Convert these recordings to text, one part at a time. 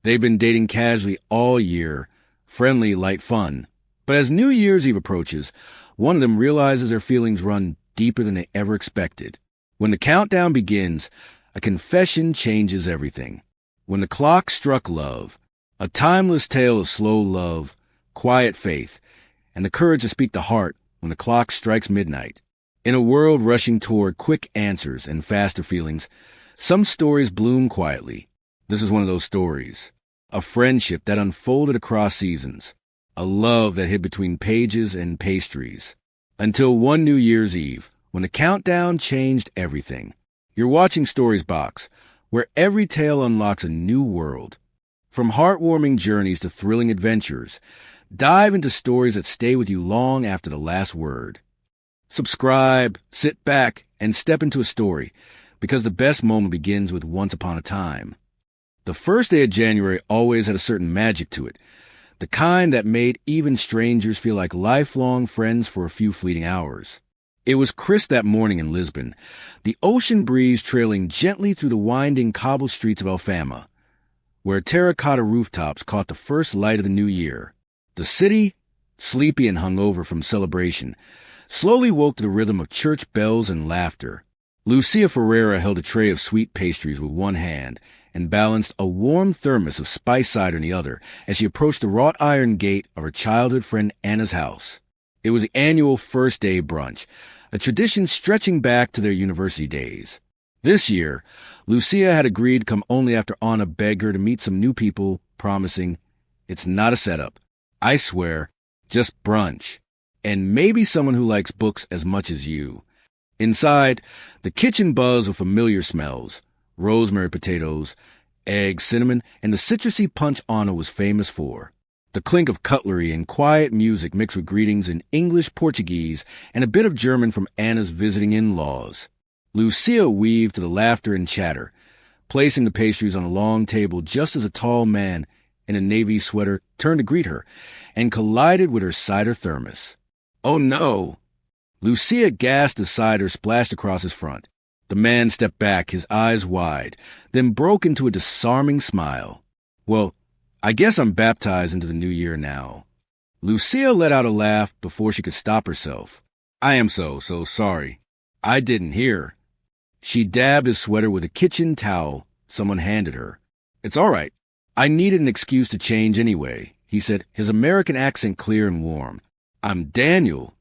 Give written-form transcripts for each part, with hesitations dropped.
They've been dating casually all year, friendly, light fun. But as New Year's Eve approaches, one of them realizes their feelings run deeper than they ever expected. When the countdown begins, a confession changes everything. When the clock struck love, a timeless tale of slow love, quiet faith, and the courage to speak the heart when the clock strikes midnight. In a world rushing toward quick answers and faster feelings, some stories bloom quietly. This is one of those stories. A friendship that unfolded across seasons. A love that hid between pages and pastries. Until one New Year's Eve, when the countdown changed everything. You're watching Stories Box, where every tale unlocks a new world. From heartwarming journeys to thrilling adventures, dive into stories that stay with you long after the last word. Subscribe, sit back, and step into a story, because the best moment begins with once upon a time. The first day of January always had a certain magic to it, the kind that made even strangers feel like lifelong friends for a few fleeting hours. It was crisp that morning in Lisbon, the ocean breeze trailing gently through the winding cobble streets of Alfama, where terracotta rooftops caught the first light of the new year. The city, sleepy and hungover from celebration, slowly woke to the rhythm of church bells and laughter. Lucia Ferreira held a tray of sweet pastries with one hand and balanced a warm thermos of spice cider in the other as she approached the wrought iron gate of her childhood friend Anna's house. It was the annual first day brunch, a tradition stretching back to their university days. This year, Lucia had agreed to come only after Anna begged her to meet some new people, promising, "It's not a setup. I swear, just brunch. And maybe someone who likes books as much as you." Inside, the kitchen buzzed with familiar smells, rosemary potatoes, eggs, cinnamon, and the citrusy punch Anna was famous for. The clink of cutlery and quiet music mixed with greetings in English, Portuguese, and a bit of German from Anna's visiting in-laws. Lucia weaved to the laughter and chatter, placing the pastries on a long table just as a tall man in a navy sweater turned to greet her and collided with her cider thermos. "Oh no!" Lucia gasped as cider splashed across his front. The man stepped back, his eyes wide, then broke into a disarming smile. "Well, I guess I'm baptized into the new year now." Lucia let out a laugh before she could stop herself. "I am so sorry. I didn't hear." She dabbed his sweater with a kitchen towel someone handed her. "It's all right. I needed an excuse to change anyway," he said, his American accent clear and warm. "I'm Daniel."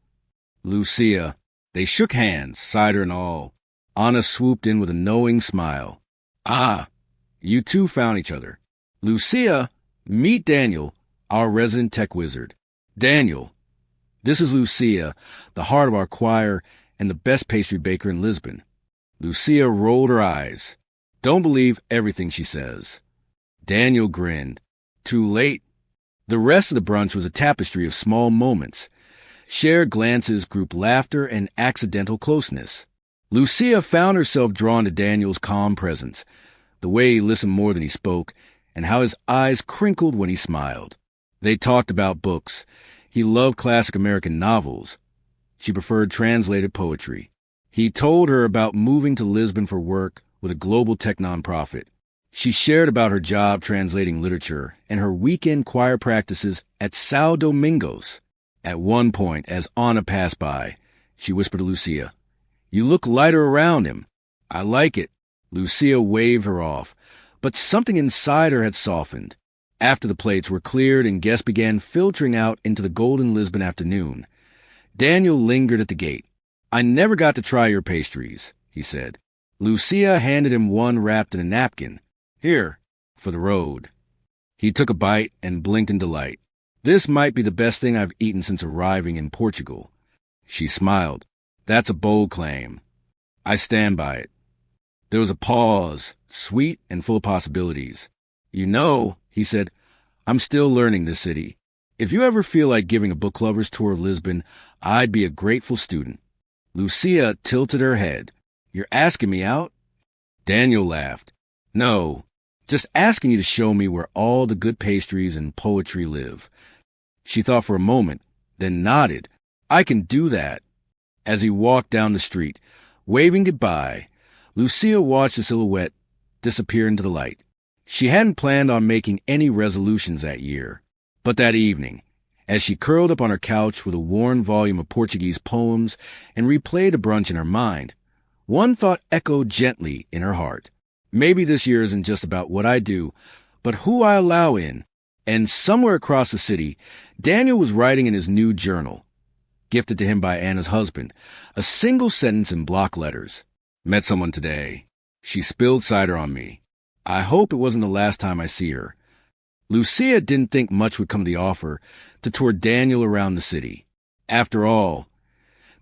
Lucia. They shook hands, cider and all. Anna swooped in with a knowing smile. "Ah, you two found each other. Lucia, meet Daniel, our resident tech wizard. Daniel, this is Lucia, the heart of our choir and the best pastry baker in Lisbon." Lucia rolled her eyes. Don't believe everything she says. Daniel grinned. Too late. The rest of the brunch was a tapestry of small moments. Shared glances, group laughter, and accidental closeness. Lucia found herself drawn to Daniel's calm presence, the way he listened more than he spoke, and how his eyes crinkled when he smiled. They talked about books. He loved classic American novels. She preferred translated poetry. He told her about moving to Lisbon for work with a global tech nonprofit. She shared about her job translating literature and her weekend choir practices at São Domingos. At one point, as Anna passed by, she whispered to Lucia, "You look lighter around him." "I like it." Lucia waved her off, but something inside her had softened. After the plates were cleared and guests began filtering out into the golden Lisbon afternoon, Daniel lingered at the gate. "I never got to try your pastries," he said. Lucia handed him one wrapped in a napkin. "Here, for the road." He took a bite and blinked in delight. "This might be the best thing I've eaten since arriving in Portugal." She smiled. "That's a bold claim. I stand by it." There was a pause, sweet and full of possibilities. "You know," he said, "I'm still learning this city. If you ever feel like giving a book lover's tour of Lisbon, I'd be a grateful student." Lucia tilted her head. "You're asking me out?" Daniel laughed. "No, just asking you to show me where all the good pastries and poetry live." She thought for a moment, then nodded. "I can do that." As he walked down the street, waving goodbye, Lucia watched the silhouette disappear into the light. She hadn't planned on making any resolutions that year. But that evening, as she curled up on her couch with a worn volume of Portuguese poems and replayed a brunch in her mind, one thought echoed gently in her heart. Maybe this year isn't just about what I do, but who I allow in. And somewhere across the city, Daniel was writing in his new journal, gifted to him by Anna's husband, a single sentence in block letters. Met someone today. She spilled cider on me. I hope it wasn't the last time I see her. Lucia didn't think much would come of the offer to tour Daniel around the city. After all,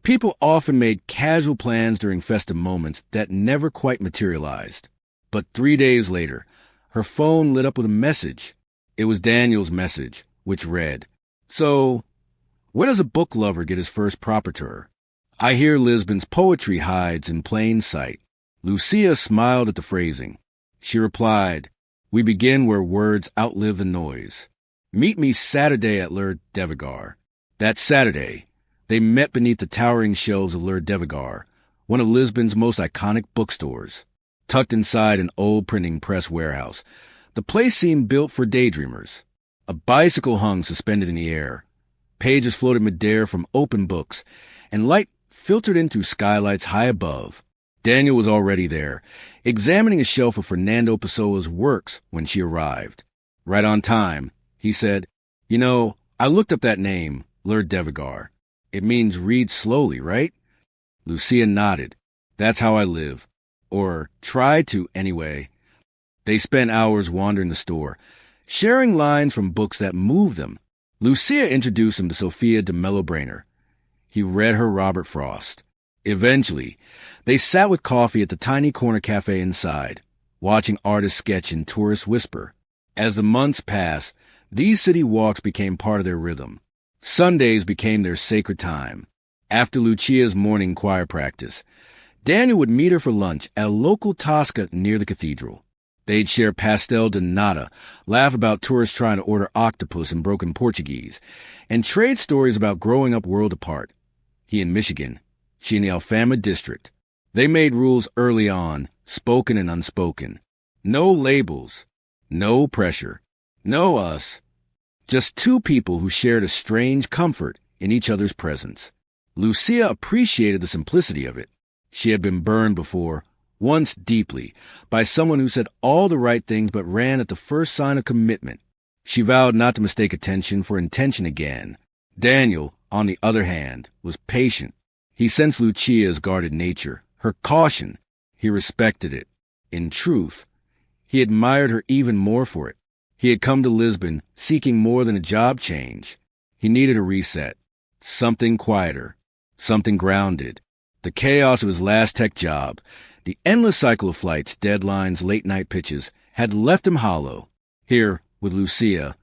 people often made casual plans during festive moments that never quite materialized. But 3 days later, her phone lit up with a message. It was Daniel's message, which read, "So, where does a book lover get his first proper tour? I hear Lisbon's poetry hides in plain sight." Lucia smiled at the phrasing. She replied, "We begin where words outlive the noise. Meet me Saturday at Lur Devigar." That Saturday, they met beneath the towering shelves of Lur Devigar, one of Lisbon's most iconic bookstores. Tucked inside an old printing press warehouse, the place seemed built for daydreamers. A bicycle hung suspended in the air. Pages floated midair from open books, and light filtered in through skylights high above. Daniel was already there, examining a shelf of Fernando Pessoa's works when she arrived. "Right on time," he said. "You know, I looked up that name, Lur Devigar. It means read slowly, right?" Lucia nodded. "That's how I live. Or try to, anyway." They spent hours wandering the store, sharing lines from books that moved them. Lucia introduced him to Sophia de Mellobrainer. He read her Robert Frost. Eventually, they sat with coffee at the tiny corner cafe inside, watching artists sketch and tourists whisper. As the months passed, these city walks became part of their rhythm. Sundays became their sacred time. After Lucia's morning choir practice, Daniel would meet her for lunch at a local Tosca near the cathedral. They'd share pastel de nata, laugh about tourists trying to order octopus in broken Portuguese, and trade stories about growing up world apart. He in Michigan, she in the Alfama district. They made rules early on, spoken and unspoken. No labels, no pressure, no us. Just two people who shared a strange comfort in each other's presence. Lucia appreciated the simplicity of it. She had been burned before, once deeply, by someone who said all the right things but ran at the first sign of commitment. She vowed not to mistake attention for intention again. Daniel, on the other hand, was patient. He sensed Lucia's guarded nature, her caution. He respected it. In truth, he admired her even more for it. He had come to Lisbon seeking more than a job change. He needed a reset, something quieter, something grounded. The chaos of his last tech job, the endless cycle of flights, deadlines, late-night pitches, had left him hollow. Here, with Lucia,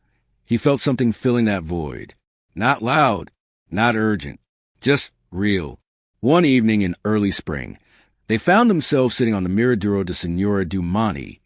he felt something filling that void. Not loud, not urgent, just real. One evening in early spring, they found themselves sitting on the Miradoro de Senhora do Monte,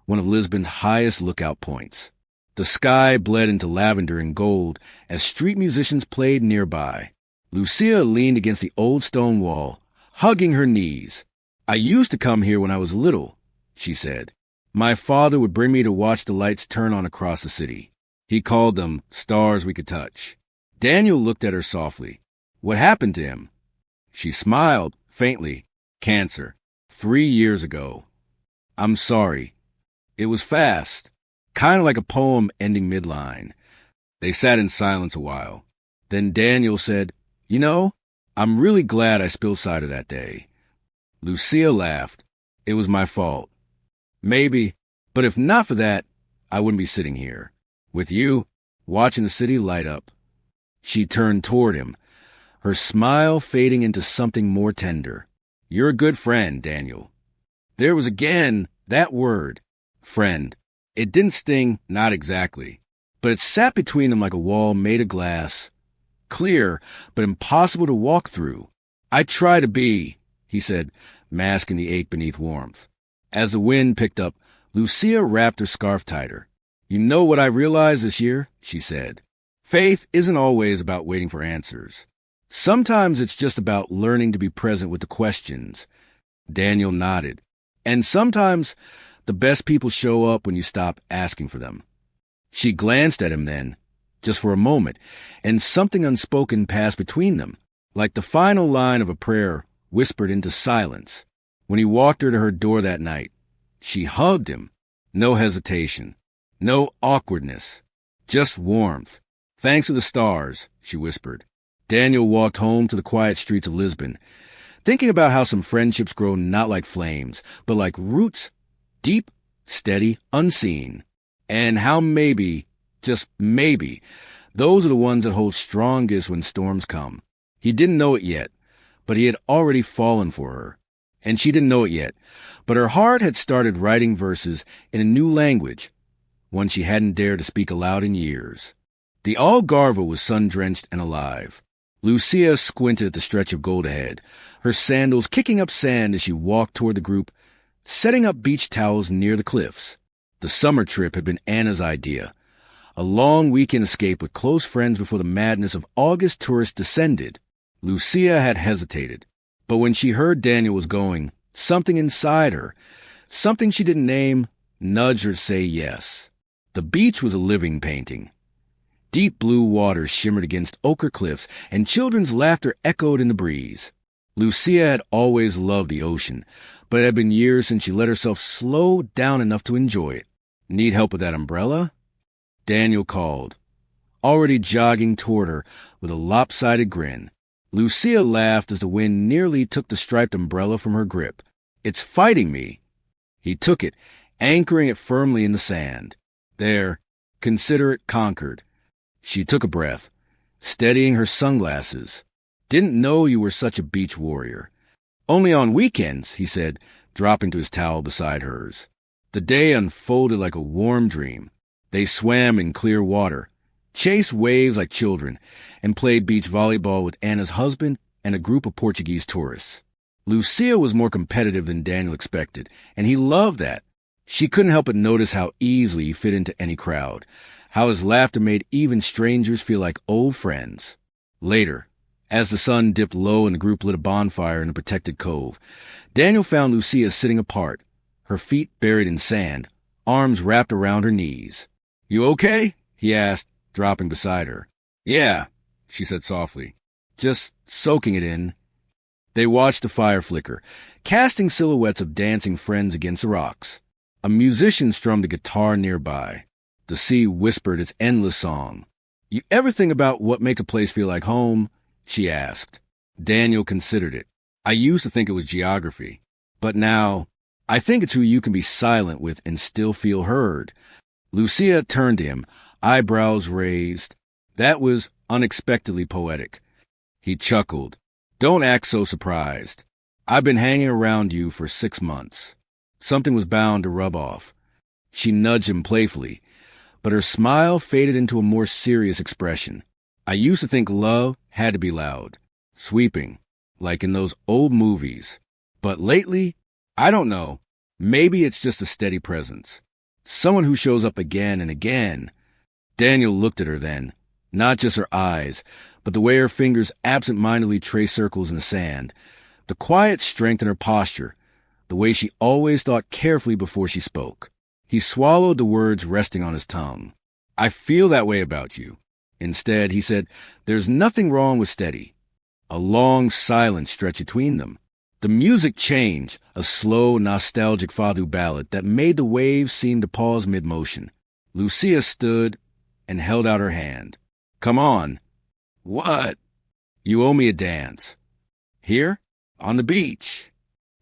one of Lisbon's highest lookout points. The sky bled into lavender and gold as street musicians played nearby. Lucia leaned against the old stone wall, hugging her knees. "I used to come here when I was little," she said. "My father would bring me to watch the lights turn on across the city. He called them stars we could touch." Daniel looked at her softly. "What happened to him?" She smiled, faintly. "Cancer. 3 years ago." "I'm sorry." It was fast, kind of like a poem ending midline. They sat in silence a while. Then Daniel said, "You know, I'm really glad I spilled cider that day." Lucia laughed. "It was my fault." "Maybe, but if not for that, I wouldn't be sitting here, with you, watching the city light up." She turned toward him, her smile fading into something more tender. "You're a good friend, Daniel." There was again that word, friend. It didn't sting, not exactly, but it sat between them like a wall made of glass, clear but impossible to walk through. "I try to be," he said, masking the ache beneath warmth. As the wind picked up, Lucia wrapped her scarf tighter. "You know what I realized this year?" she said. "Faith isn't always about waiting for answers. Sometimes it's just about learning to be present with the questions." Daniel nodded. "And sometimes The best people show up when you stop asking for them. She glanced at him then, just for a moment, and something unspoken passed between them, like the final line of a prayer whispered into silence. When he walked her to her door that night, she hugged him. No hesitation, no awkwardness, just warmth. "Thanks to the stars," she whispered. Daniel walked home to the quiet streets of Lisbon, thinking about how some friendships grow not like flames, but like roots, deep, steady, unseen. And how maybe, just maybe, those are the ones that hold strongest when storms come. He didn't know it yet, but he had already fallen for her. And she didn't know it yet, but her heart had started writing verses in a new language, one she hadn't dared to speak aloud in years. The Algarve was sun-drenched and alive. Lucia squinted at the stretch of gold ahead, her sandals kicking up sand as she walked toward the group, setting up beach towels near the cliffs. The summer trip had been Anna's idea, a long weekend escape with close friends before the madness of August tourists descended. Lucia had hesitated, but when she heard Daniel was going, something inside her, something she didn't name, nudged her to say yes. The beach was a living painting. Deep blue water shimmered against ochre cliffs, and children's laughter echoed in the breeze. Lucia had always loved the ocean, but it had been years since she let herself slow down enough to enjoy it. "Need help with that umbrella?" Daniel called, already jogging toward her with a lopsided grin. Lucia laughed as the wind nearly took the striped umbrella from her grip. "It's fighting me." He took it, anchoring it firmly in the sand. "There, consider it conquered." She took a breath, steadying her sunglasses. "Didn't know you were such a beach warrior." "Only on weekends," he said, dropping to his towel beside hers. The day unfolded like a warm dream. They swam in clear water, chased waves like children, and played beach volleyball with Anna's husband and a group of Portuguese tourists. Lucia was more competitive than Daniel expected, and he loved that. She couldn't help but notice how easily he fit into any crowd, how his laughter made even strangers feel like old friends. Later, as the sun dipped low and the group lit a bonfire in a protected cove, Daniel found Lucia sitting apart, her feet buried in sand, arms wrapped around her knees. "You okay?" he asked, dropping beside her. "Yeah," she said softly, "just soaking it in." They watched the fire flicker, casting silhouettes of dancing friends against the rocks. A musician strummed a guitar nearby. The sea whispered its endless song. "You ever think about what makes a place feel like home?" she asked. Daniel considered it. "I used to think it was geography, but now I think it's who you can be silent with and still feel heard." Lucia turned to him, eyebrows raised. That was unexpectedly poetic. He chuckled. "Don't act so surprised. I've been hanging around you for 6 months. Something was bound to rub off." She nudged him playfully, but her smile faded into a more serious expression. "I used to think love had to be loud, sweeping, like in those old movies. But lately, I don't know, maybe it's just a steady presence. Someone who shows up again and again." Daniel looked at her then, not just her eyes, but the way her fingers absent-mindedly traced circles in the sand, the quiet strength in her posture, the way she always thought carefully before she spoke. He swallowed the words resting on his tongue. "I feel that way about you." Instead, he said, "There's nothing wrong with steady." A long silence stretched between them. The music changed, a slow, nostalgic Fado ballad that made the waves seem to pause mid-motion. Lucia stood and held out her hand. "Come on." "What?" "You owe me a dance." "Here? On the beach?"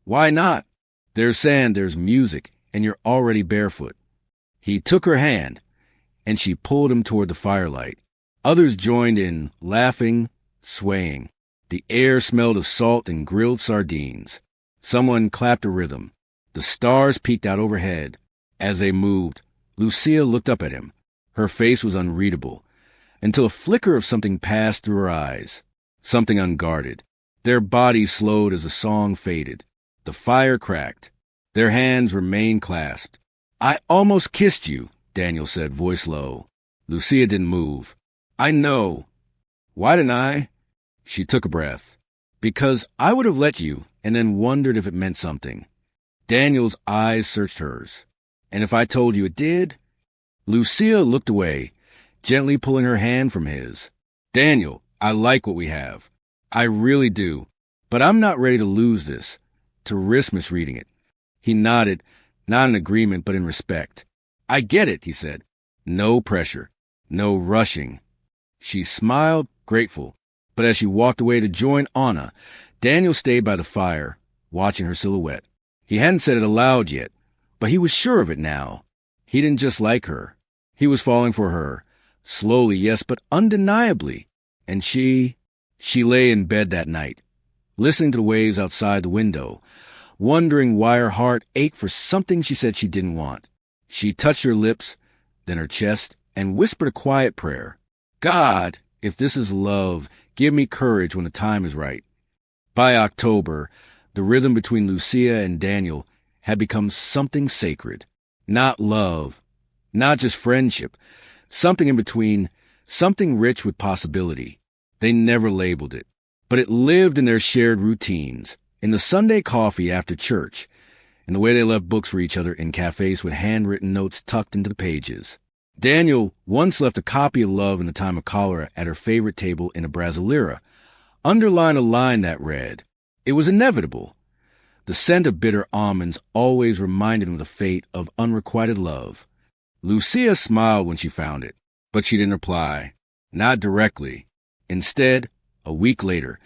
"Why not? There's sand, there's music, and you're already barefoot." He took her hand, and she pulled him toward the firelight. Others joined in, laughing, swaying. The air smelled of salt and grilled sardines. Someone clapped a rhythm. The stars peeked out overhead. As they moved, Lucia looked up at him. Her face was unreadable, until a flicker of something passed through her eyes, something unguarded. Their bodies slowed as the song faded. The fire cracked. Their hands remained clasped. "I almost kissed you," Daniel said, voice low. Lucia didn't move. "I know." "Why didn't I?" She took a breath. "Because I would have let you, and then wondered if it meant something." Daniel's eyes searched hers. And if I told you it did? Lucia looked away, gently pulling her hand from his. Daniel, I like what we have. I really do. But I'm not ready to lose this, to risk misreading it. He nodded, not in agreement, but in respect. I get it, he said. No pressure. No rushing. She smiled, grateful. But as she walked away to join Anna, Daniel stayed by the fire, watching her silhouette. He hadn't said it aloud yet, but he was sure of it now. He didn't just like her. He was falling for her. Slowly, yes, but undeniably. And she lay in bed that night, listening to the waves outside the window, wondering why her heart ached for something she said she didn't want. She touched her lips, then her chest, and whispered a quiet prayer. God, if this is love, give me courage when the time is right. By October, the rhythm between Lucia and Daniel had become something sacred. Not love, not just friendship, something in between, something rich with possibility. They never labeled it, but it lived in their shared routines, in the Sunday coffee after church, in the way they left books for each other in cafes with handwritten notes tucked into the pages. Daniel once left a copy of Love in the Time of Cholera at her favorite table in a brazileira, underlined a line that read, "It was inevitable." The scent of bitter almonds always reminded him of the fate of unrequited love. Lucia smiled when she found it, but she didn't reply. Not directly. Instead, a week later,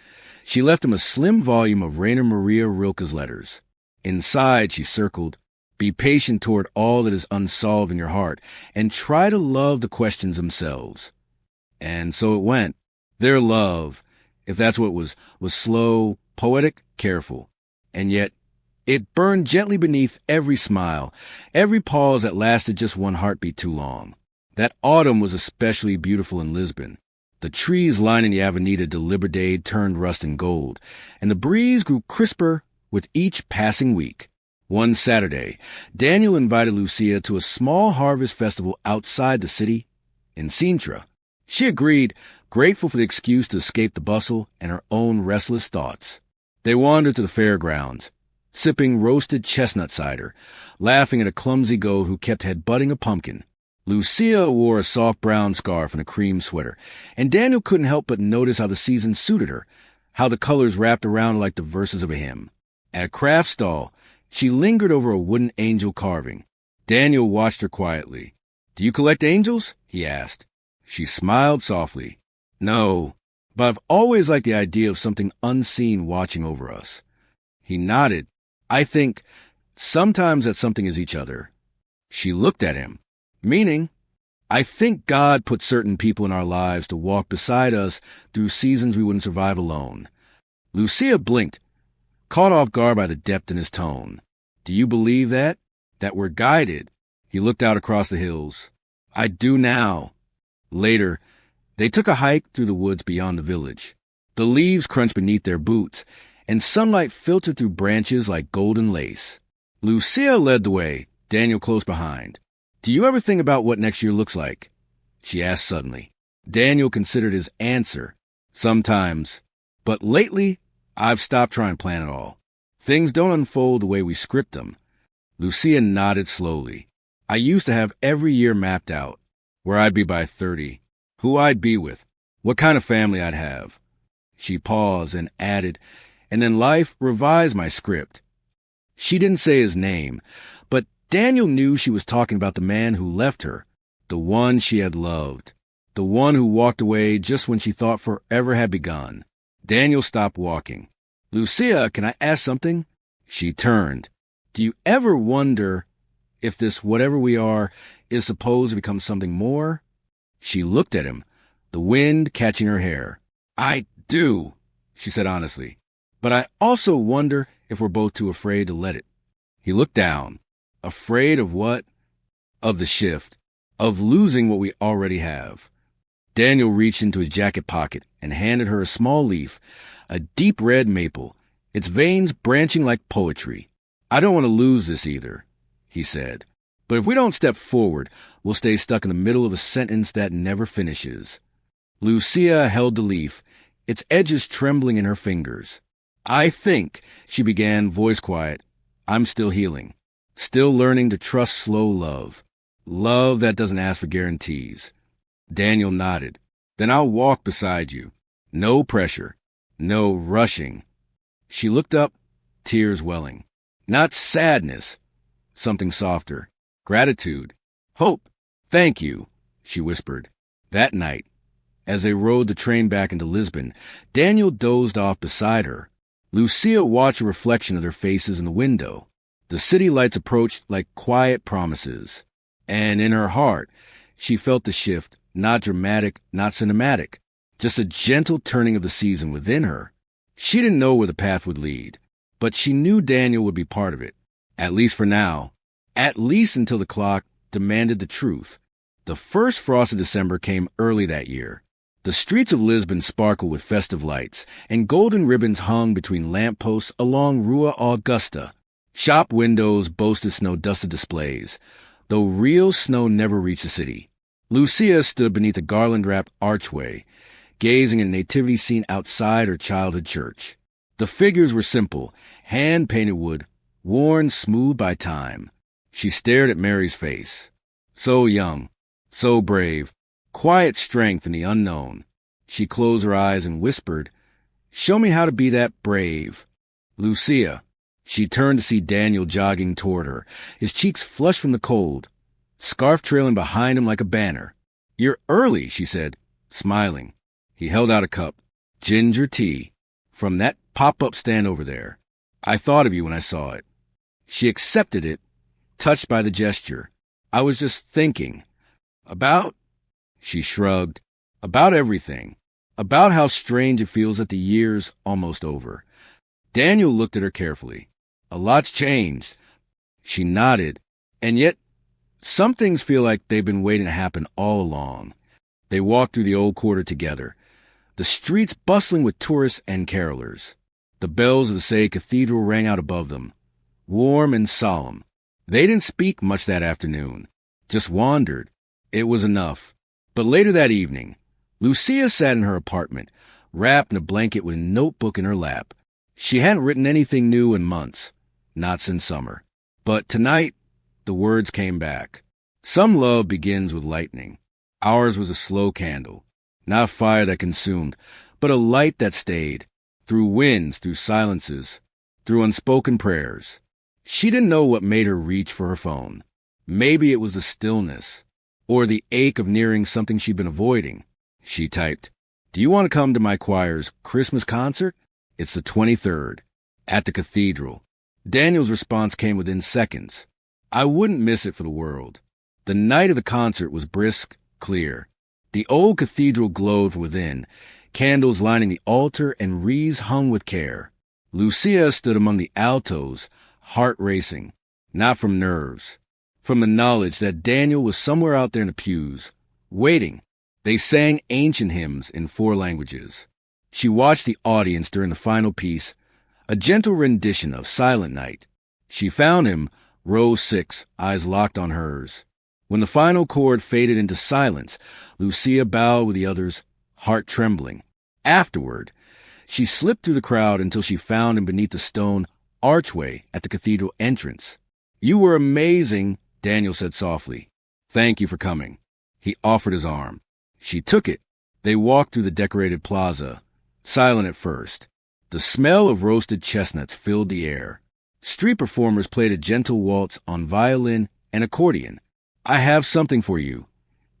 she left him a slim volume of Rainer Maria Rilke's letters. Inside, she circled, "Be patient toward all that is unsolved in your heart, and try to love the questions themselves." And so it went. Their love, if that's what was slow, poetic, careful. And yet, it burned gently beneath every smile, every pause that lasted just one heartbeat too long. That autumn was especially beautiful in Lisbon. The trees lining the Avenida de Liberdade turned rust and gold, and the breeze grew crisper with each passing week. One Saturday, Daniel invited Lucia to a small harvest festival outside the city, in Sintra. She agreed, grateful for the excuse to escape the bustle and her own restless thoughts. They wandered to the fairgrounds, sipping roasted chestnut cider, laughing at a clumsy goat who kept headbutting a pumpkin. Lucia wore a soft brown scarf and a cream sweater, and Daniel couldn't help but notice how the season suited her, how the colors wrapped around like the verses of a hymn. At a craft stall, she lingered over a wooden angel carving. Daniel watched her quietly. "Do you collect angels?" he asked. She smiled softly. "No, but I've always liked the idea of something unseen watching over us." He nodded. "I think sometimes that something is each other." She looked at him. "Meaning?" "I think God put certain people in our lives to walk beside us through seasons we wouldn't survive alone." Lucia blinked, caught off guard by the depth in his tone. "Do you believe that? That we're guided?" He looked out across the hills. "I do now." Later, they took a hike through the woods beyond the village. The leaves crunched beneath their boots, and sunlight filtered through branches like golden lace. Lucia led the way, Daniel close behind. "Do you ever think about what next year looks like?" she asked suddenly. Daniel considered his answer. "Sometimes. But lately, I've stopped trying to plan it all. Things don't unfold the way we script them." Lucia nodded slowly. "I used to have every year mapped out. Where I'd be by 30. Who I'd be with. What kind of family I'd have." She paused and added, "And then life revised my script." She didn't say his name, but Daniel knew she was talking about the man who left her, the one she had loved, the one who walked away just when she thought forever had begun. Daniel stopped walking. "Lucia, can I ask something?" She turned. "Do you ever wonder if this whatever we are is supposed to become something more?" She looked at him, the wind catching her hair. "I do," she said honestly. "But I also wonder if we're both too afraid to let it." He looked down. "Afraid of what?" "Of the shift. Of losing what we already have." Daniel reached into his jacket pocket and handed her a small leaf, a deep red maple, its veins branching like poetry. "I don't want to lose this either," he said. "But if we don't step forward, we'll stay stuck in the middle of a sentence that never finishes." Lucia held the leaf, its edges trembling in her fingers. "I think," she began, voice quiet, "I'm still healing." Still learning to trust slow love. Love that doesn't ask for guarantees. Daniel nodded. Then I'll walk beside you. No pressure. No rushing. She looked up, tears welling. Not sadness. Something softer. Gratitude. Hope. Thank you, she whispered. That night, as they rode the train back into Lisbon, Daniel dozed off beside her. Lucia watched a reflection of their faces in the window. The city lights approached like quiet promises. And in her heart, she felt the shift, not dramatic, not cinematic, just a gentle turning of the season within her. She didn't know where the path would lead, but she knew Daniel would be part of it, at least for now, at least until the clock demanded the truth. The first frost of December came early that year. The streets of Lisbon sparkled with festive lights, and golden ribbons hung between lampposts along Rua Augusta. Shop windows boasted snow-dusted displays, though real snow never reached the city. Lucia stood beneath a garland-wrapped archway, gazing at a nativity scene outside her childhood church. The figures were simple, hand-painted wood, worn smooth by time. She stared at Mary's face. So young, so brave, quiet strength in the unknown. She closed her eyes and whispered, "Show me how to be that brave." Lucia. She turned to see Daniel jogging toward her, his cheeks flushed from the cold, scarf trailing behind him like a banner. "You're early," she said, smiling. He held out a cup. "Ginger tea. From that pop-up stand over there. I thought of you when I saw it." She accepted it, touched by the gesture. "I was just thinking. About," she shrugged, "about everything. About how strange it feels that the year's almost over." Daniel looked at her carefully. "A lot's changed." She nodded, and yet some things feel like they've been waiting to happen all along. They walked through the old quarter together, the streets bustling with tourists and carolers. The bells of the Say Cathedral rang out above them, warm and solemn. They didn't speak much that afternoon, just wandered. It was enough. But later that evening, Lucia sat in her apartment, wrapped in a blanket with a notebook in her lap. She hadn't written anything new in months, not since summer. But tonight, the words came back. Some love begins with lightning. Ours was a slow candle, not a fire that consumed, but a light that stayed, through winds, through silences, through unspoken prayers. She didn't know what made her reach for her phone. Maybe it was the stillness, or the ache of nearing something she'd been avoiding. She typed, "Do you want to come to my choir's Christmas concert? It's the 23rd, at the cathedral." Daniel's response came within seconds. "I wouldn't miss it for the world." The night of the concert was brisk, clear. The old cathedral glowed from within, candles lining the altar and wreaths hung with care. Lucia stood among the altos, heart racing, not from nerves, from the knowledge that Daniel was somewhere out there in the pews, waiting. They sang ancient hymns in 4 languages. She watched the audience during the final piece, a gentle rendition of Silent Night. She found him, row 6, eyes locked on hers. When the final chord faded into silence, Lucia bowed with the others, heart trembling. Afterward, she slipped through the crowd until she found him beneath the stone archway at the cathedral entrance. "You were amazing," Daniel said softly. "Thank you for coming." He offered his arm. She took it. They walked through the decorated plaza, silent at first. The smell of roasted chestnuts filled the air. Street performers played a gentle waltz on violin and accordion. "I have something for you,"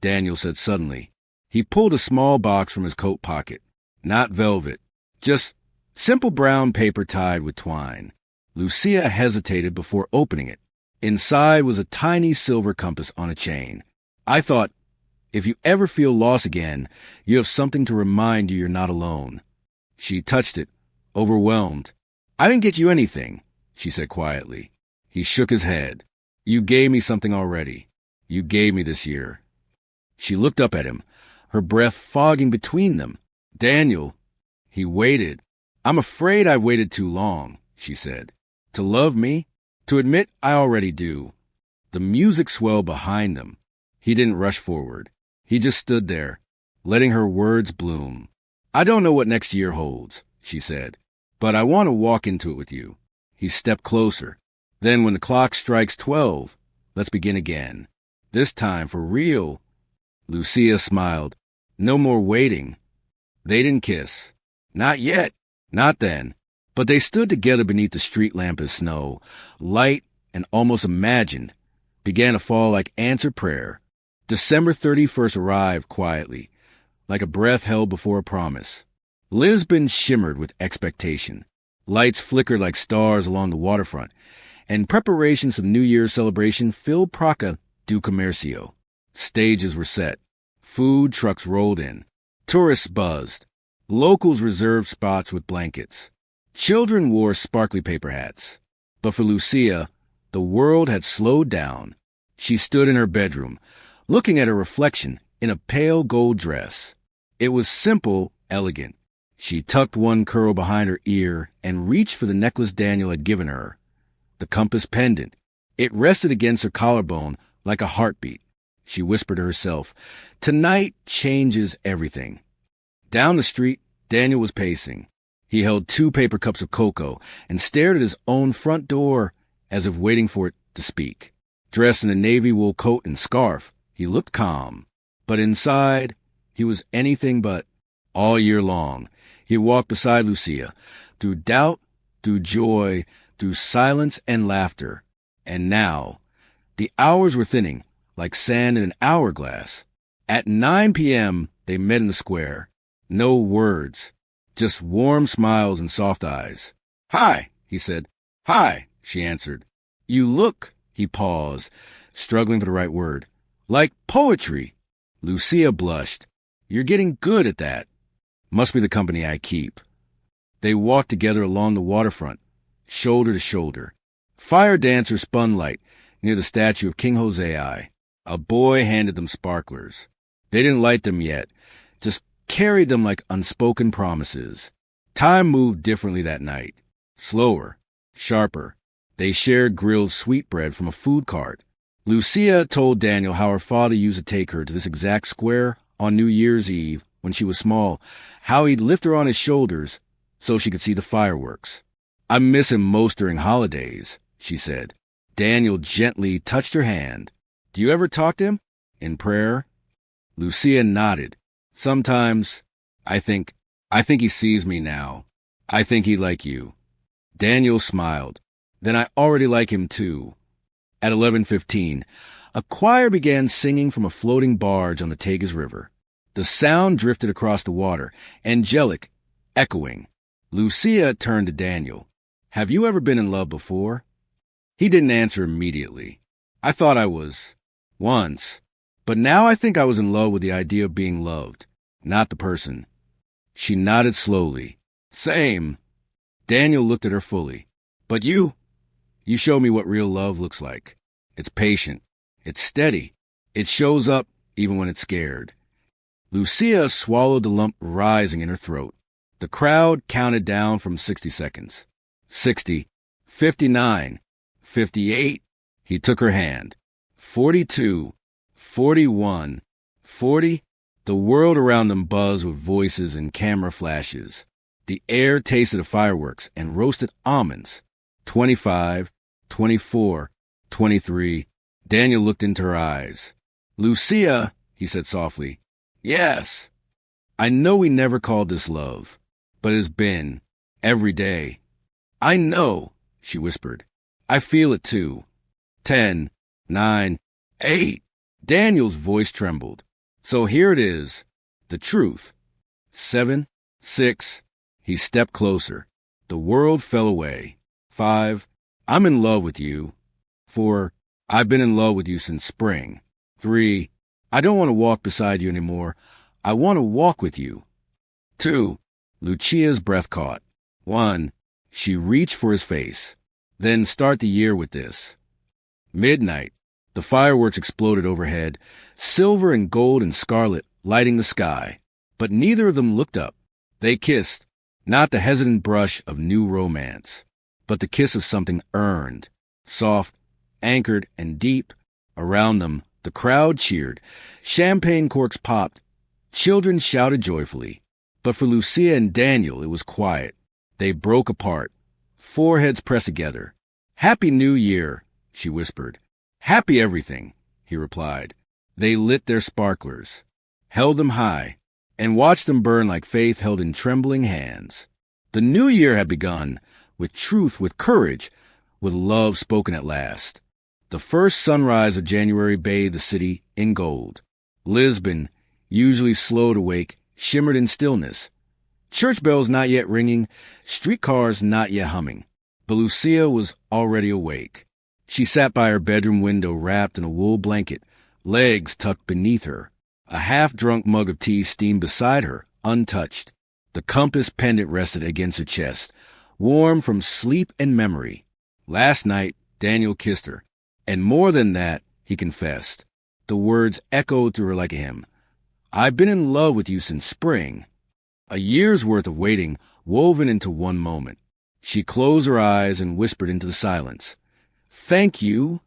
Daniel said suddenly. He pulled a small box from his coat pocket. Not velvet, just simple brown paper tied with twine. Lucia hesitated before opening it. Inside was a tiny silver compass on a chain. "I thought, if you ever feel lost again, you have something to remind you you're not alone." She touched it, overwhelmed. "I didn't get you anything," she said quietly. He shook his head. "You gave me something already. You gave me this year." She looked up at him, her breath fogging between them. "Daniel." He waited. "I'm afraid I've waited too long," she said. "To love me? To admit I already do." The music swelled behind them. He didn't rush forward. He just stood there, letting her words bloom. "I don't know what next year holds," she said, "but I want to walk into it with you." He stepped closer. Then when the clock strikes 12, let's begin again. This time for real. Lucia smiled. No more waiting. They didn't kiss. Not yet. Not then. But they stood together beneath the street lamp as snow, light and almost imagined, began to fall like answered prayer. December 31st arrived quietly, like a breath held before a promise. Lisbon shimmered with expectation. Lights flickered like stars along the waterfront, and preparations for the New Year's celebration filled Praca do Comércio. Stages were set. Food trucks rolled in. Tourists buzzed. Locals reserved spots with blankets. Children wore sparkly paper hats. But for Lucia, the world had slowed down. She stood in her bedroom, looking at her reflection in a pale gold dress. It was simple, elegant. She tucked one curl behind her ear and reached for the necklace Daniel had given her. The compass pendant. It rested against her collarbone like a heartbeat. She whispered to herself, "Tonight changes everything." Down the street, Daniel was pacing. He held 2 paper cups of cocoa and stared at his own front door as if waiting for it to speak. Dressed in a navy wool coat and scarf, he looked calm. But inside, he was anything but. All year long, he walked beside Lucia, through doubt, through joy, through silence and laughter. And now, the hours were thinning, like sand in an hourglass. At 9 p.m., they met in the square. No words, just warm smiles and soft eyes. "Hi," he said. "Hi," she answered. "You look," he paused, struggling for the right word, "like poetry." Lucia blushed. "You're getting good at that." "Must be the company I keep." They walked together along the waterfront, shoulder to shoulder. Fire dancers spun light near the statue of King Hosea. A boy handed them sparklers. They didn't light them yet, just carried them like unspoken promises. Time moved differently that night. Slower, sharper. They shared grilled sweetbread from a food cart. Lucia told Daniel how her father used to take her to this exact square on New Year's Eve when she was small, how he'd lift her on his shoulders so she could see the fireworks. "I miss him most during holidays," she said. Daniel gently touched her hand. "Do you ever talk to him? In prayer?" Lucia nodded. "Sometimes, I think he sees me now. I think he'd like you." Daniel smiled. "Then I already like him too." At 11:15, a choir began singing from a floating barge on the Tagus River. The sound drifted across the water, angelic, echoing. Lucia turned to Daniel. "Have you ever been in love before?" He didn't answer immediately. "I thought I was. Once. But now I think I was in love with the idea of being loved, not the person." She nodded slowly. "Same." Daniel looked at her fully. "But you show me what real love looks like. It's patient. It's steady. It shows up even when it's scared." Lucia swallowed the lump rising in her throat. The crowd counted down from 60 seconds. 60, 59, 58. He took her hand. 42, 41, 40. The world around them buzzed with voices and camera flashes. The air tasted of fireworks and roasted almonds. 25, 24, 23. Daniel looked into her eyes. "Lucia," he said softly. "Yes. I know we never called this love, but it's been every day." "I know," she whispered. "I feel it too." 10, 9, 8. Daniel's voice trembled. "So here it is. The truth." 7, 6. He stepped closer. The world fell away. 5. "I'm in love with you." 4. "I've been in love with you since spring." 3. "I don't want to walk beside you anymore. I want to walk with you." 2. Lucia's breath caught. 1. She reached for his face. "Then start the year with this." Midnight. The fireworks exploded overhead, silver and gold and scarlet lighting the sky. But neither of them looked up. They kissed, not the hesitant brush of new romance, but the kiss of something earned, soft, anchored, and deep. Around them, the crowd cheered. Champagne corks popped. Children shouted joyfully. But for Lucia and Daniel, it was quiet. They broke apart. Foreheads pressed together. "Happy New Year," she whispered. "Happy everything," he replied. They lit their sparklers, held them high, and watched them burn like faith held in trembling hands. The new year had begun, with truth, with courage, with love spoken at last. The first sunrise of January bathed the city in gold. Lisbon, usually slow to wake, shimmered in stillness. Church bells not yet ringing, streetcars not yet humming. But Lucia was already awake. She sat by her bedroom window wrapped in a wool blanket, legs tucked beneath her. A half-drunk mug of tea steamed beside her, untouched. The compass pendant rested against her chest, warm from sleep and memory. Last night, Daniel kissed her. And more than that, he confessed. The words echoed through her like a hymn. "I've been in love with you since spring." A year's worth of waiting woven into one moment. She closed her eyes and whispered into the silence. "Thank you."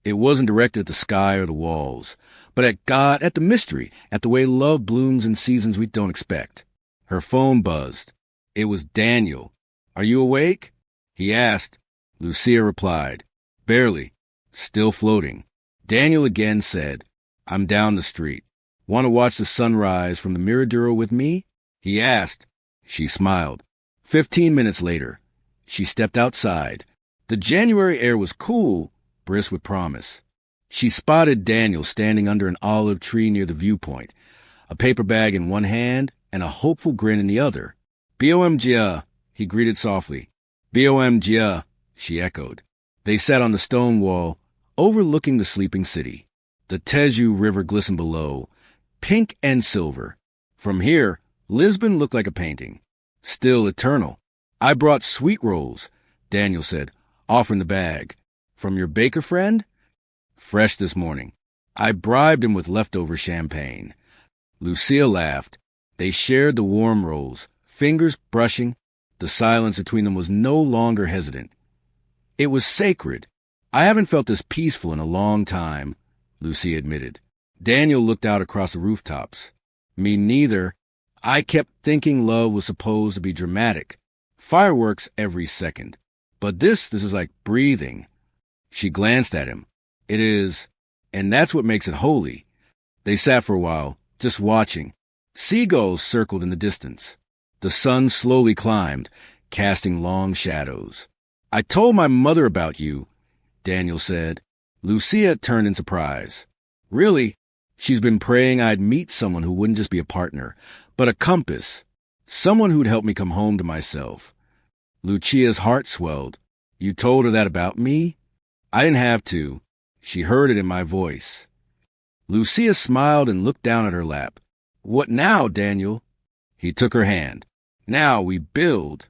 It wasn't directed at the sky or the walls, but at God, at the mystery, at the way love blooms in seasons we don't expect. Her phone buzzed. It was Daniel. "Are you awake?" he asked. Lucia replied, "Barely. Still floating." Daniel again said, "I'm down the street. Want to watch the sunrise from the Miradoro with me?" he asked. She smiled. 15 minutes later, she stepped outside. The January air was cool, brisk with promise. She spotted Daniel standing under an olive tree near the viewpoint, a paper bag in one hand and a hopeful grin in the other. "BOMG," he greeted softly. "BOMG," she echoed. They sat on the stone wall, overlooking the sleeping city. The Teju River glistened below, pink and silver. From here, Lisbon looked like a painting, still eternal. "I brought sweet rolls," Daniel said, offering the bag. "From your baker friend?" "Fresh this morning. I bribed him with leftover champagne." Lucia laughed. They shared the warm rolls, fingers brushing. The silence between them was no longer hesitant. It was sacred. "I haven't felt this peaceful in a long time," Lucia admitted. Daniel looked out across the rooftops. "Me neither. I kept thinking love was supposed to be dramatic. Fireworks every second. But this is like breathing." She glanced at him. "It is, and that's what makes it holy." They sat for a while, just watching. Seagulls circled in the distance. The sun slowly climbed, casting long shadows. "I told my mother about you," Daniel said. Lucia turned in surprise. "Really?" She's been praying I'd meet someone who wouldn't just be a partner, but a compass. Someone who'd help me come home to myself. Lucia's heart swelled. "You told her that about me?" "I didn't have to. She heard it in my voice." Lucia smiled and looked down at her lap. "What now, Daniel?" He took her hand. "Now we build."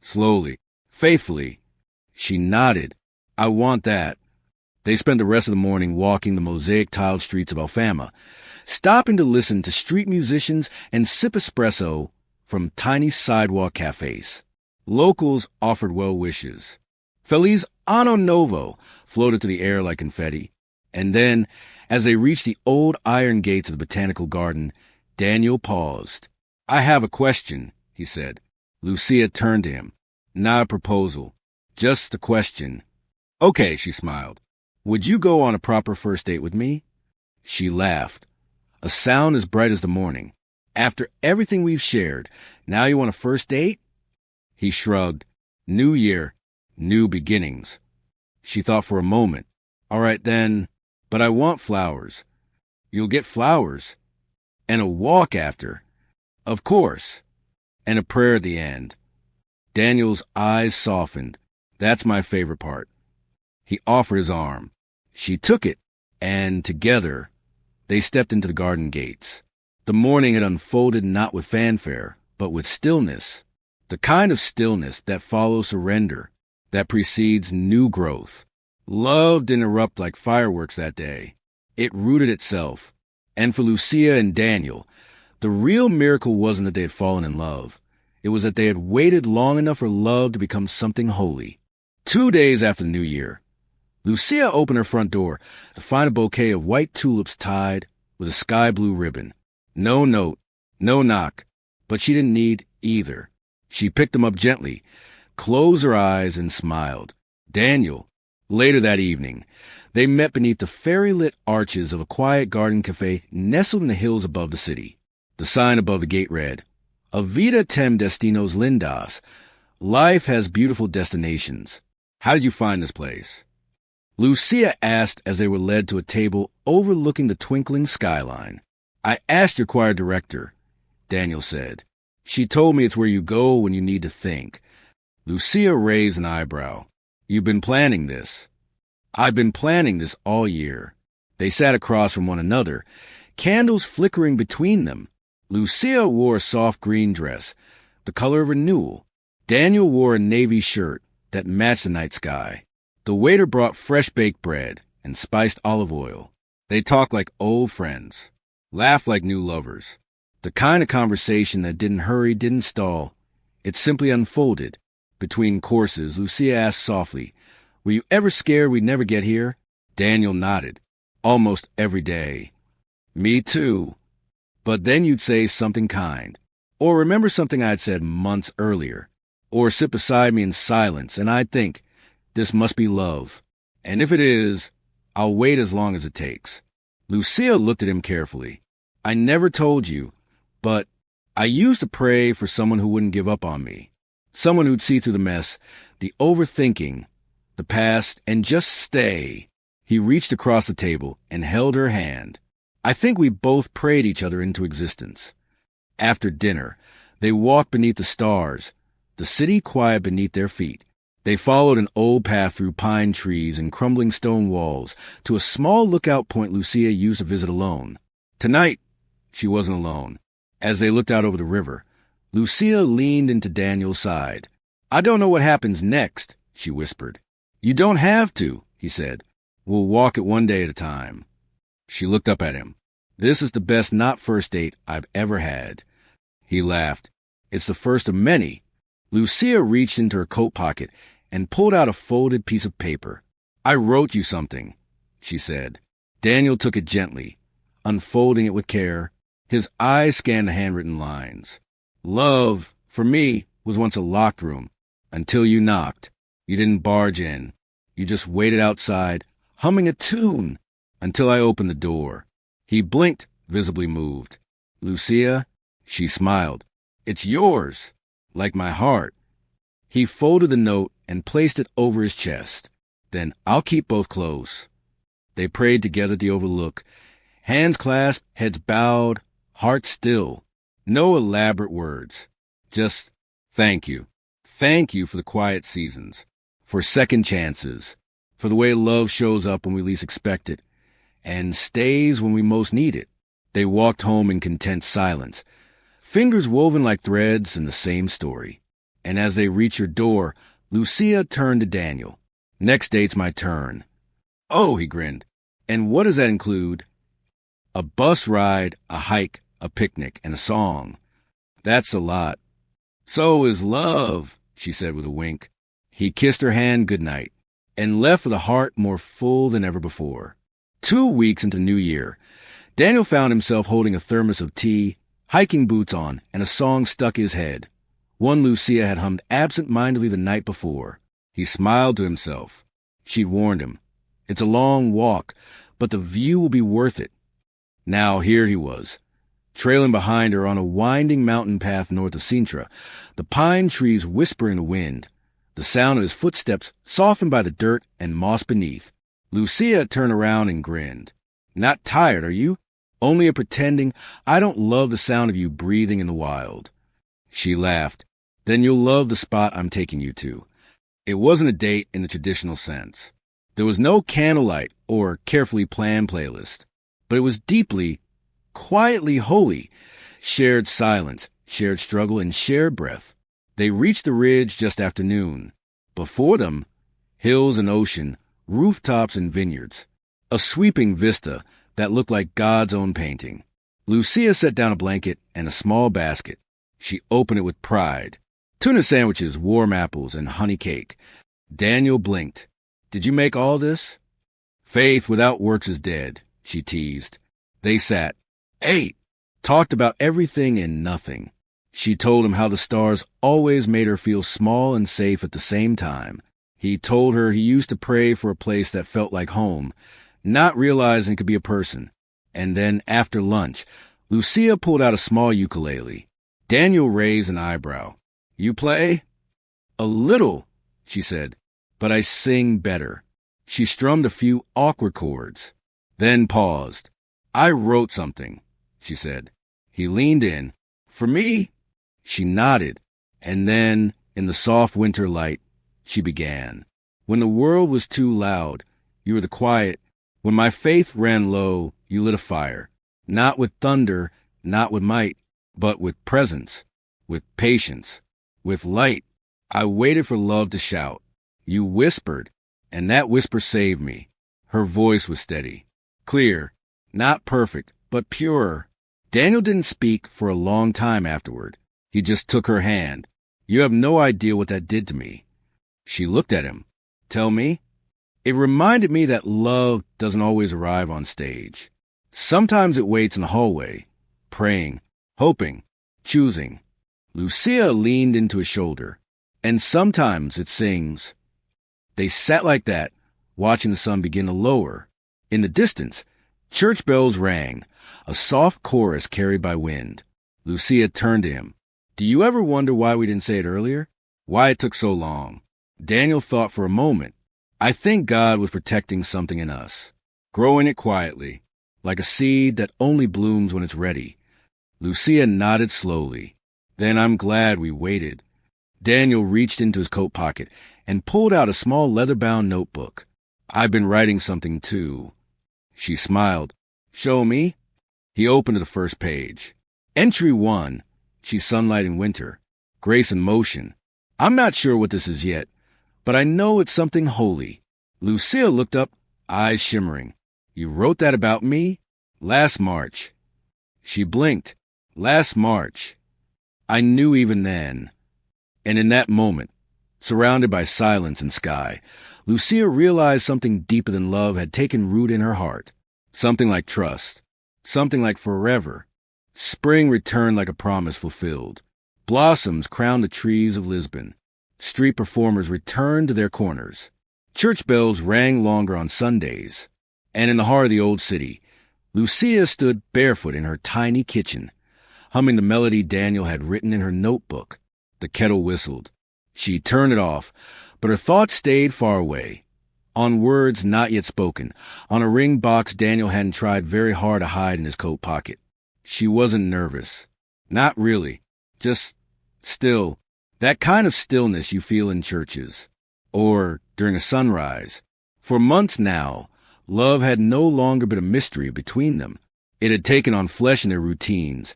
Slowly, faithfully. She nodded. "I want that." They spent the rest of the morning walking the mosaic-tiled streets of Alfama, stopping to listen to street musicians and sip espresso from tiny sidewalk cafes. Locals offered well wishes. Feliz Anno Novo floated through the air like confetti. And then, as they reached the old iron gates of the botanical garden, Daniel paused. "I have a question," he said. Lucia turned to him. "Not a proposal. Just a question." "Okay," she smiled. "Would you go on a proper first date with me?" She laughed. "A sound as bright as the morning. After everything we've shared, now you want a first date?" He shrugged. "New year, new beginnings." She thought for a moment. "All right then, but I want flowers." "You'll get flowers. And a walk after." "Of course." And a prayer at the end. Daniel's eyes softened. "That's my favorite part." He offered his arm. She took it, and together, they stepped into the garden gates. The morning had unfolded not with fanfare, but with stillness. The kind of stillness that follows surrender, that precedes new growth. Love didn't erupt like fireworks that day. It rooted itself. And for Lucia and Daniel, the real miracle wasn't that they had fallen in love. It was that they had waited long enough for love to become something holy. 2 days after the New Year, Lucia opened her front door to find a bouquet of white tulips tied with a sky blue ribbon. No note, no knock, but she didn't need either. She picked them up gently, closed her eyes, and smiled. Daniel, Later that evening, they met beneath the fairy-lit arches of a quiet garden cafe nestled in the hills above the city. The sign above the gate read, "A vida tem destinos lindas." Life has beautiful destinations. How did you find this place? Lucia asked as they were led to a table overlooking the twinkling skyline. I asked your choir director, Daniel said. She told me it's where you go when you need to think. Lucia raised an eyebrow. You've been planning this. I've been planning this all year. They sat across from one another, candles flickering between them. Lucia wore a soft green dress, the color of renewal. Daniel wore a navy shirt that matched the night sky. The waiter brought fresh baked bread and spiced olive oil. They talked like old friends, laughed like new lovers. The kind of conversation that didn't hurry, didn't stall. It simply unfolded. Between courses, Lucia asked softly, "Were you ever scared we'd never get here?" Daniel nodded. Almost every day. Me too. But then you'd say something kind, or remember something I'd said months earlier, or sit beside me in silence, and I'd think, this must be love. And if it is, I'll wait as long as it takes. Lucia looked at him carefully. I never told you, but I used to pray for someone who wouldn't give up on me. Someone who'd see through the mess, the overthinking, the past, and just stay. He reached across the table and held her hand. I think we both prayed each other into existence. After dinner, they walked beneath the stars, the city quiet beneath their feet. They followed an old path through pine trees and crumbling stone walls to a small lookout point Lucia used to visit alone. Tonight, she wasn't alone. As they looked out over the river, Lucia leaned into Daniel's side. I don't know what happens next, she whispered. You don't have to, he said. We'll walk it one day at a time. She looked up at him. This is the best not first date I've ever had. He laughed. It's the first of many. Lucia reached into her coat pocket and pulled out a folded piece of paper. I wrote you something, she said. Daniel took it gently, unfolding it with care. His eyes scanned the handwritten lines. Love, for me, was once a locked room. Until you knocked. You didn't barge in. You just waited outside, humming a tune, until I opened the door. He blinked, visibly moved. Lucia, she smiled. It's yours, like my heart. He folded the note and placed it over his chest. Then I'll keep both close. They prayed together at the overlook, hands clasped, heads bowed, hearts still. No elaborate words. Just thank you. Thank you for the quiet seasons, for second chances, for the way love shows up when we least expect it, and stays when we most need it. They walked home in content silence, fingers woven like threads in the same story. And as they reached her door, Lucia turned to Daniel. Next date's my turn. Oh, he grinned. And what does that include? A bus ride, a hike, a picnic, and a song. That's a lot. So is love, she said with a wink. He kissed her hand goodnight and left with a heart more full than ever before. 2 weeks into New Year, Daniel found himself holding a thermos of tea, hiking boots on, and a song stuck in his head. One Lucia had hummed absent-mindedly the night before. He smiled to himself. She'd warned him. It's a long walk, but the view will be worth it. Now here he was, trailing behind her on a winding mountain path north of Sintra, the pine trees whispering in the wind, the sound of his footsteps softened by the dirt and moss beneath. Lucia turned around and grinned. Not tired, are you? Only a pretending I don't love the sound of you breathing in the wild. She laughed. Then you'll love the spot I'm taking you to. It wasn't a date in the traditional sense. There was no candlelight or carefully planned playlist, but it was deeply, quietly holy. Shared silence, shared struggle, and shared breath. They reached the ridge just after noon. Before them, hills and ocean, rooftops and vineyards. A sweeping vista that looked like God's own painting. Lucia set down a blanket and a small basket. She opened it with pride. Tuna sandwiches, warm apples, and honey cake. Daniel blinked. Did you make all this? Faith without works is dead, she teased. They sat, ate, talked about everything and nothing. She told him how the stars always made her feel small and safe at the same time. He told her he used to pray for a place that felt like home, not realizing it could be a person. And then, after lunch, Lucia pulled out a small ukulele. Daniel raised an eyebrow. "You play?" "A little," she said, "but I sing better." She strummed a few awkward chords, then paused. "I wrote something," she said. He leaned in. "For me?" She nodded, and then, in the soft winter light, she began. "When the world was too loud, you were the quiet. When my faith ran low, you lit a fire. Not with thunder, not with might, but with presence, with patience, with light. I waited for love to shout. You whispered, and that whisper saved me." Her voice was steady, clear, not perfect, but pure. Daniel didn't speak for a long time afterward. He just took her hand. "You have no idea what that did to me." She looked at him. "Tell me?" "It reminded me that love doesn't always arrive on stage. Sometimes it waits in the hallway, praying, hoping, choosing." Lucia leaned into his shoulder. "And sometimes it sings." They sat like that, watching the sun begin to lower. In the distance, church bells rang, a soft chorus carried by wind. Lucia turned to him. "Do you ever wonder why we didn't say it earlier? Why it took so long?" Daniel thought for a moment. "I think God was protecting something in us, growing it quietly, like a seed that only blooms when it's ready." Lucia nodded slowly. "Then I'm glad we waited." Daniel reached into his coat pocket and pulled out a small leather-bound notebook. "I've been writing something, too." She smiled. "Show me." He opened to the first page. Entry 1. She's sunlight in winter, grace in motion. "I'm not sure what this is yet, but I know it's something holy." Lucia looked up, eyes shimmering. "You wrote that about me?" "Last March." She blinked. "Last March." I knew even then. And in that moment, surrounded by silence and sky, Lucia realized something deeper than love had taken root in her heart. Something like trust. Something like forever. Spring returned like a promise fulfilled. Blossoms crowned the trees of Lisbon. Street performers returned to their corners. Church bells rang longer on Sundays. And in the heart of the old city, Lucia stood barefoot in her tiny kitchen, humming the melody Daniel had written in her notebook. The kettle whistled. She turned it off, but her thoughts stayed far away, on words not yet spoken, on a ring box Daniel hadn't tried very hard to hide in his coat pocket. She wasn't nervous. Not really. Just still. That kind of stillness you feel in churches, or during a sunrise. For months now, love had no longer been a mystery between them. It had taken on flesh in their routines,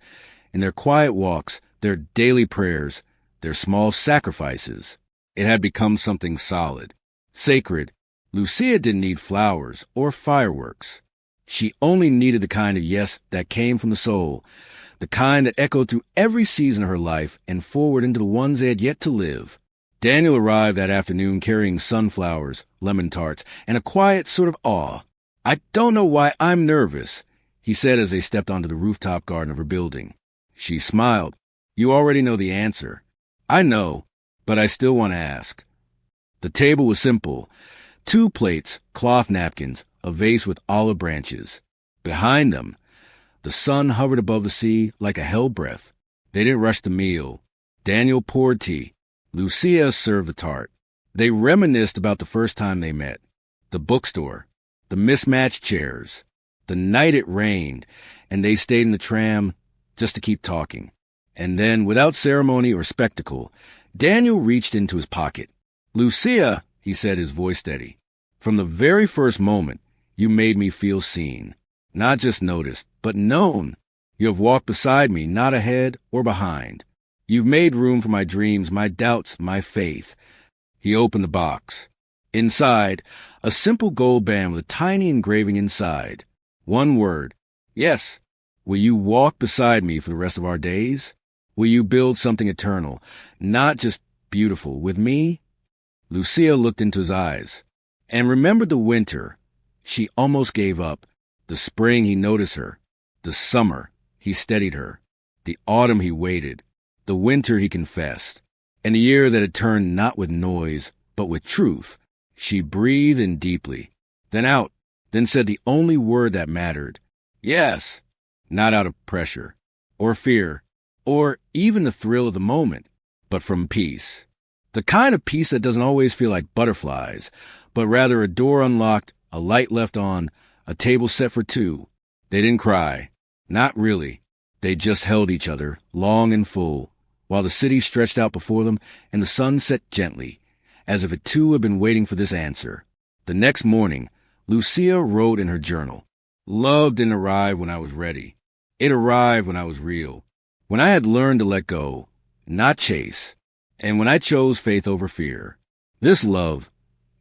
in their quiet walks, their daily prayers, their small sacrifices. It had become something solid, sacred. Lucia didn't need flowers or fireworks. She only needed the kind of yes that came from the soul, the kind that echoed through every season of her life and forward into the ones they had yet to live. Daniel arrived that afternoon carrying sunflowers, lemon tarts, and a quiet sort of awe. "I don't know why I'm nervous," he said as they stepped onto the rooftop garden of her building. She smiled. "You already know the answer." "I know, but I still want to ask." The table was simple. 2 plates, cloth napkins, a vase with olive branches. Behind them, the sun hovered above the sea like a hell breath. They didn't rush the meal. Daniel poured tea. Lucia served the tart. They reminisced about the first time they met, the bookstore, the mismatched chairs, the night it rained, and they stayed in the tram just to keep talking. And then, without ceremony or spectacle, Daniel reached into his pocket. "Lucia," he said, his voice steady, "from the very first moment, you made me feel seen. Not just noticed, but known. You have walked beside me, not ahead or behind. You've made room for my dreams, my doubts, my faith." He opened the box. Inside, a simple gold band with a tiny engraving inside. One word. "Yes. Will you walk beside me for the rest of our days? Will you build something eternal, not just beautiful, with me?" Lucia looked into his eyes and remembered the winter. She almost gave up. The spring, he noticed her. The summer, he steadied her. The autumn, he waited. The winter, he confessed. And the year that had turned not with noise, but with truth. She breathed in deeply, then out, then said the only word that mattered. Yes, not out of pressure, or fear, or even the thrill of the moment, but from peace. The kind of peace that doesn't always feel like butterflies, but rather a door unlocked, a light left on, a table set for two. They didn't cry. Not really. They just held each other, long and full, while the city stretched out before them and the sun set gently, as if it too had been waiting for this answer. The next morning, Lucia wrote in her journal, "Love didn't arrive when I was ready. It arrived when I was real, when I had learned to let go, not chase, and when I chose faith over fear. This love,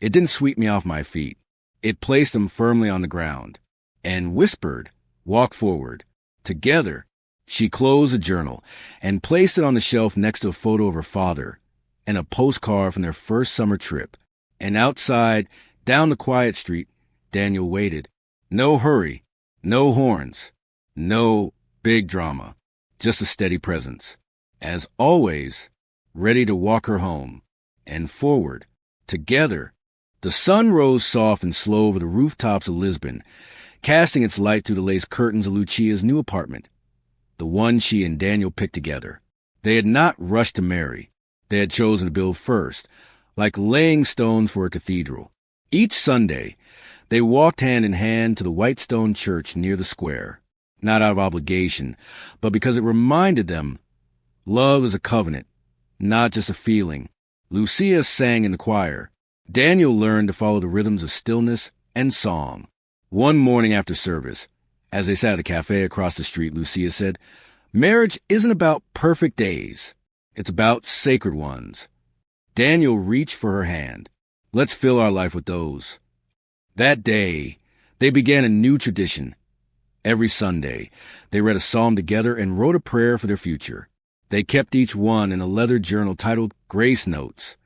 it didn't sweep me off my feet. It placed them firmly on the ground, and whispered, 'Walk forward.'" Together, she closed the journal and placed it on the shelf next to a photo of her father and a postcard from their first summer trip. And outside, down the quiet street, Daniel waited. No hurry, no horns, no big drama, just a steady presence. As always, ready to walk her home and forward, together. The sun rose soft and slow over the rooftops of Lisbon, casting its light through the lace curtains of Lucia's new apartment, the one she and Daniel picked together. They had not rushed to marry. They had chosen to build first, like laying stones for a cathedral. Each Sunday, they walked hand in hand to the white stone church near the square, not out of obligation, but because it reminded them love is a covenant, not just a feeling. Lucia sang in the choir. Daniel learned to follow the rhythms of stillness and song. One morning after service, as they sat at a cafe across the street, Lucia said, "Marriage isn't about perfect days. It's about sacred ones." Daniel reached for her hand. "Let's fill our life with those." That day, they began a new tradition. Every Sunday, they read a psalm together and wrote a prayer for their future. They kept each one in a leather journal titled Grace Notes.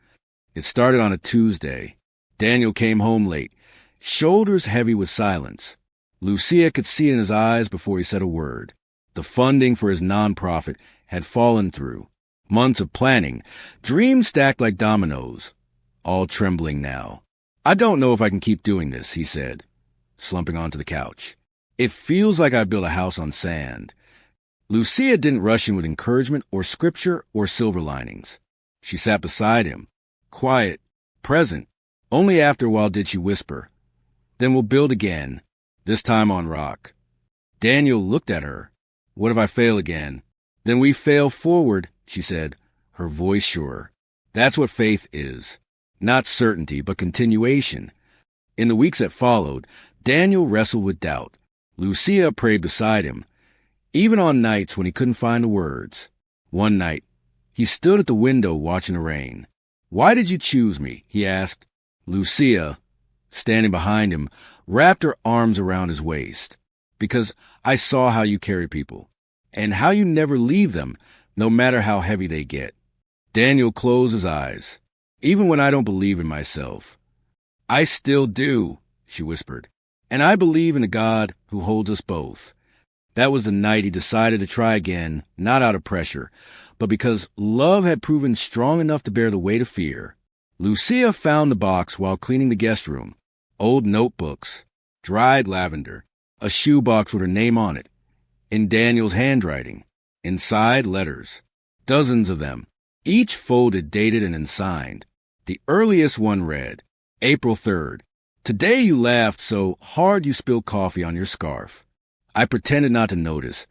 It started on a Tuesday. Daniel came home late, shoulders heavy with silence. Lucia could see in his eyes before he said a word. The funding for his nonprofit had fallen through. Months of planning, dreams stacked like dominoes, all trembling now. "I don't know if I can keep doing this," he said, slumping onto the couch. "It feels like I built a house on sand." Lucia didn't rush in with encouragement or scripture or silver linings. She sat beside him, quiet, present. Only after a while did she whisper, "Then we'll build again, this time on rock." Daniel looked at her. "What if I fail again?" "Then we fail forward," she said, her voice sure. That's what faith is. Not certainty, but continuation. In the weeks that followed, Daniel wrestled with doubt. Lucia prayed beside him, even on nights when he couldn't find the words. One night, he stood at the window watching the rain. "Why did you choose me?" he asked. Lucia, standing behind him, wrapped her arms around his waist. "Because I saw how you carry people, and how you never leave them, no matter how heavy they get." Daniel closed his eyes. "Even when I don't believe in myself." "I still do," she whispered. "And I believe in a God who holds us both." That was the night he decided to try again, not out of pressure, but because love had proven strong enough to bear the weight of fear. Lucia found the box while cleaning the guest room. Old notebooks, dried lavender, a shoebox with her name on it, in Daniel's handwriting. Inside, letters, dozens of them, each folded, dated, and signed. The earliest one read, April 3rd. "Today you laughed so hard you spilled coffee on your scarf. I pretended not to notice,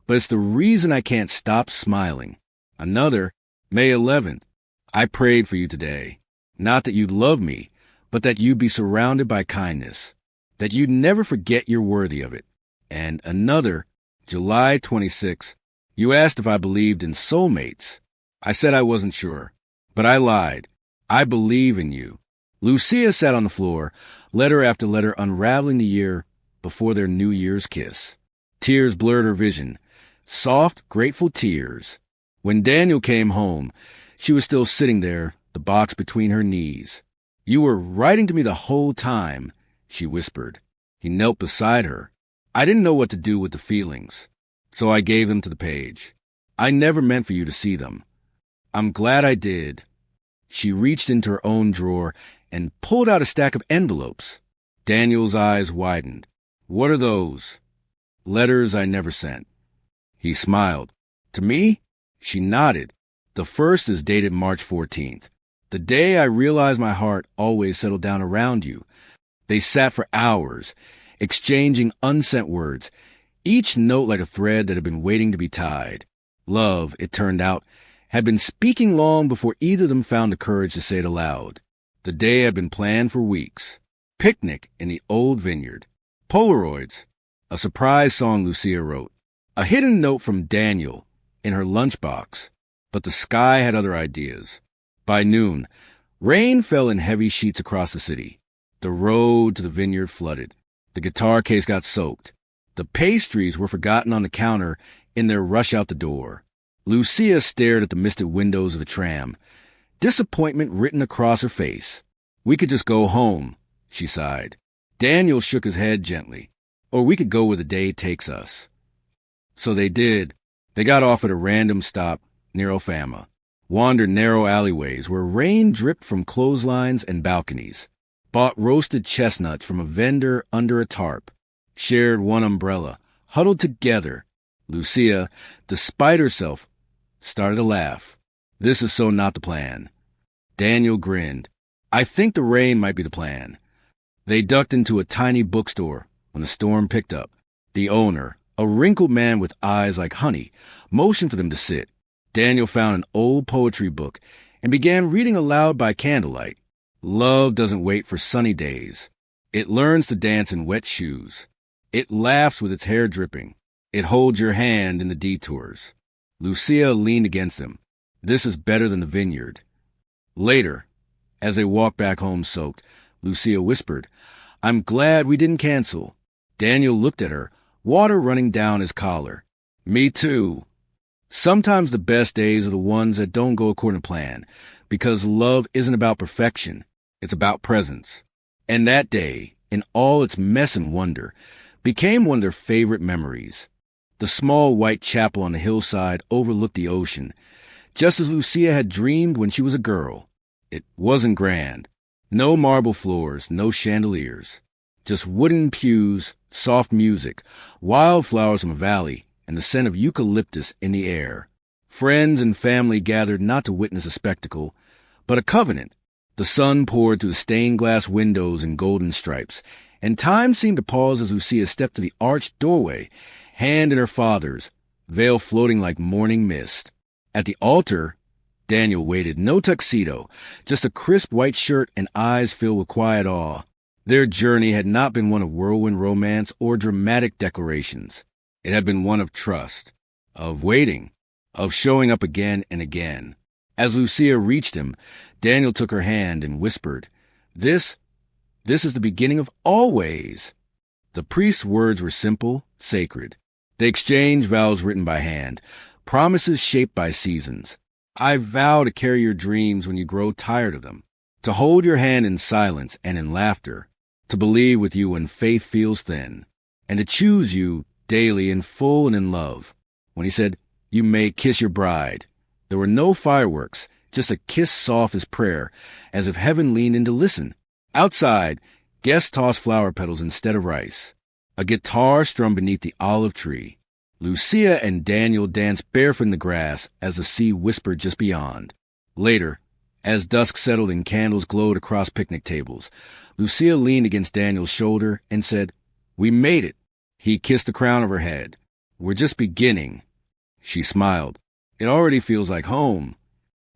but it's the reason I can't stop smiling." Another, May 11th. "I prayed for you today. Not that you'd love me, but that you'd be surrounded by kindness, that you'd never forget you're worthy of it." And another, July 26th. "You asked if I believed in soulmates. I said I wasn't sure, but I lied. I believe in you." Lucia sat on the floor, letter after letter unraveling the year before their New Year's kiss. Tears blurred her vision, soft, grateful tears. When Daniel came home, she was still sitting there, the box between her knees. "You were writing to me the whole time," she whispered. He knelt beside her. "I didn't know what to do with the feelings, so I gave them to the page. I never meant for you to see them. I'm glad I did." She reached into her own drawer and pulled out a stack of envelopes. Daniel's eyes widened. What are those? Letters I never sent. He smiled. To me? She nodded. The first is dated March 14th. The day I realized my heart always settled down around you. They sat for hours, exchanging unsent words, each note like a thread that had been waiting to be tied. Love, it turned out, had been speaking long before either of them found the courage to say it aloud. The day had been planned for weeks. Picnic in the old vineyard. Polaroids. A surprise song Lucia wrote. A hidden note from Daniel in her lunchbox. But the sky had other ideas. By noon, rain fell in heavy sheets across the city. The road to the vineyard flooded. The guitar case got soaked. The pastries were forgotten on the counter in their rush out the door. Lucia stared at the misted windows of the tram, disappointment written across her face. We could just go home, she sighed. Daniel shook his head gently. Or we could go where the day takes us. So they did. They got off at a random stop near Ofama, wandered narrow alleyways where rain dripped from clotheslines and balconies, bought roasted chestnuts from a vendor under a tarp, shared one umbrella, huddled together. Lucia, despite herself, started to laugh. This is so not the plan. Daniel grinned. I think the rain might be the plan. They ducked into a tiny bookstore when the storm picked up. The owner, a wrinkled man with eyes like honey, motioned for them to sit. Daniel found an old poetry book and began reading aloud by candlelight. Love doesn't wait for sunny days. It learns to dance in wet shoes. It laughs with its hair dripping. It holds your hand in the detours. Lucia leaned against him. This is better than the vineyard. Later, as they walked back home soaked, Lucia whispered, I'm glad we didn't cancel. Daniel looked at her, water running down his collar. Me too. Sometimes the best days are the ones that don't go according to plan, because love isn't about perfection. It's about presence. And that day, in all its mess and wonder, became one of their favorite memories. The small white chapel on the hillside overlooked the ocean, just as Lucia had dreamed when she was a girl. It wasn't grand. No marble floors, no chandeliers. Just wooden pews, soft music, wildflowers from a valley, and the scent of eucalyptus in the air. Friends and family gathered not to witness a spectacle, but a covenant. The sun poured through the stained glass windows in golden stripes, and time seemed to pause as Lucia stepped to the arched doorway, hand in her father's, veil floating like morning mist. At the altar, Daniel waited, no tuxedo, just a crisp white shirt and eyes filled with quiet awe. Their journey had not been one of whirlwind romance or dramatic declarations. It had been one of trust, of waiting, of showing up again and again. As Lucia reached him, Daniel took her hand and whispered, This is the beginning of always. The priest's words were simple, sacred. They exchanged vows written by hand, promises shaped by seasons. I vow to carry your dreams when you grow tired of them, to hold your hand in silence and in laughter, to believe with you when faith feels thin, and to choose you daily in full and in love. When he said, You may kiss your bride, there were no fireworks, just a kiss soft as prayer, as if heaven leaned in to listen. Outside, guests tossed flower petals instead of rice. A guitar strummed beneath the olive tree. Lucia and Daniel danced barefoot in the grass as the sea whispered just beyond. Later, as dusk settled and candles glowed across picnic tables, Lucia leaned against Daniel's shoulder and said, We made it. He kissed the crown of her head. We're just beginning. She smiled. It already feels like home.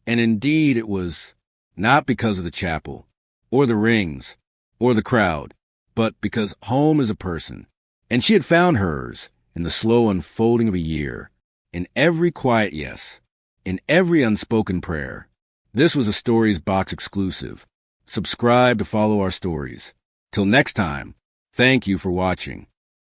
And indeed it was, not because of the chapel, or the rings, or the crowd, but because home is a person. And she had found hers in the slow unfolding of a year, in every quiet yes, in every unspoken prayer. This was a Stories Box exclusive. Subscribe to follow our stories. Till next time, thank you for watching.